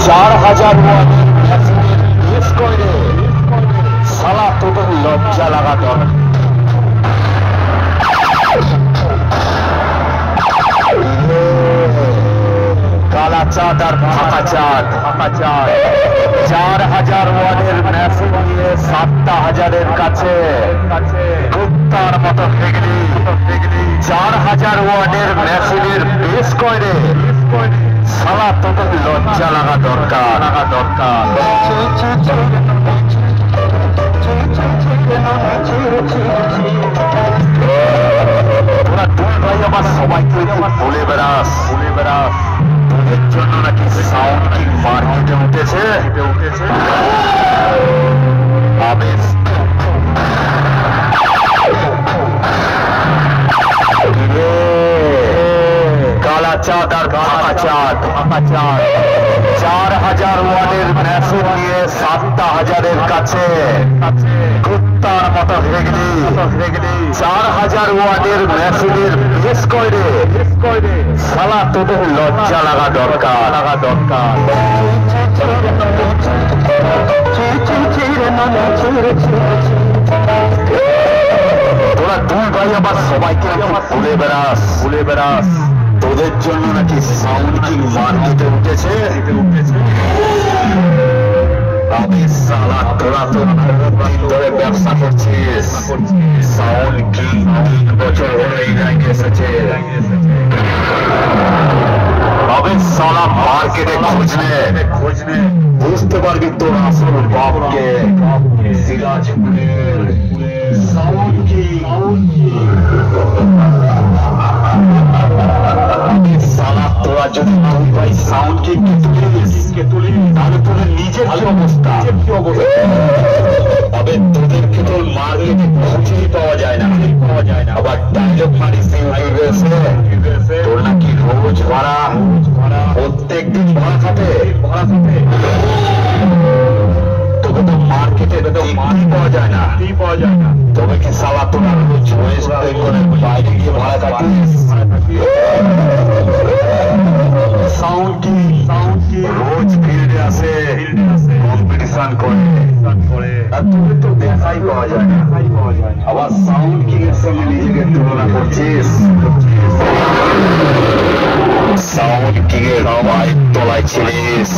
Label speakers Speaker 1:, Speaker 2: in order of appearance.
Speaker 1: 4000 ওয়াটের মেশিনের বেস করে শালা তোদের লজ্জা লাগা দরকার। কালা চাঁদ আর ফাঁকা চাঁদ 4000 ওয়াটের মেশিন নিয়ে 7000-এর কাছে কুত্তার মতো ফেগলি 4000 ওয়াটের মেশিনের বেস করে শালা তোদের লজ্জা লাগা দরকার। তোরা দুই ভাই আমার সবাইকে বলে বেড়াস তোদের জন্য নাকি সাউন্ড কিং মার্কেটে উঠেছে। আবেশ কালা চাঁদ আর ফাঁকা চাঁদ 4000 ওয়াটের মেশিন নিয়ে 7000-এর কাছে কুত্তার মতো ফেগলি 4000 ওয়াটের মেশিনের বেস করে শালা তোদের লজ্জা লাগা দরকার। তোরা দুই ভাই আবার সবাইকে ভুলে বেড়াস তোদের জন্য নাকি সাউন্ড কিং মার্কেটে উঠেছে। তোরা তো ধরে ব্যবসা করছিস, সাউন্ড কিং 3 বছর হলো এই লাইনে এসেছে। সালা মার্কেটে খোঁজনে বুঝতে পারবি তোর আসল বাপকে। সিরাজপুরের সাউন্ড কিং সালা তোরা যদি ভাই সাউন্ড কিংকে তুলিস তাহলে তোদের নিজের কি অবস্থা। তবে তোদেরকে তোর মার্কেটে খুঁজেই পাওয়া যায় না। আবার ডায়লগ মারিস তোর নাকি রোজ ভাড়া প্রত্যেক দিন ভাড়া খাটে। তোকে তো মার্কেটে পাওয়া যায় না। তবে কি সালা তোরা রোজ বাইরে গিয়ে ভাড়া কাটিস। সাউন্ড কি রোজ ফিল্ডে আসে কম্পিটিশন করে আর তোকে তো দেখাই পাওয়া যায় না। আবার সাউন্ড কিং এর সঙ্গে নিজেকে তুলনা করছিস। সাউন্ড কিং এর পায়ের তলায় ছিলিস।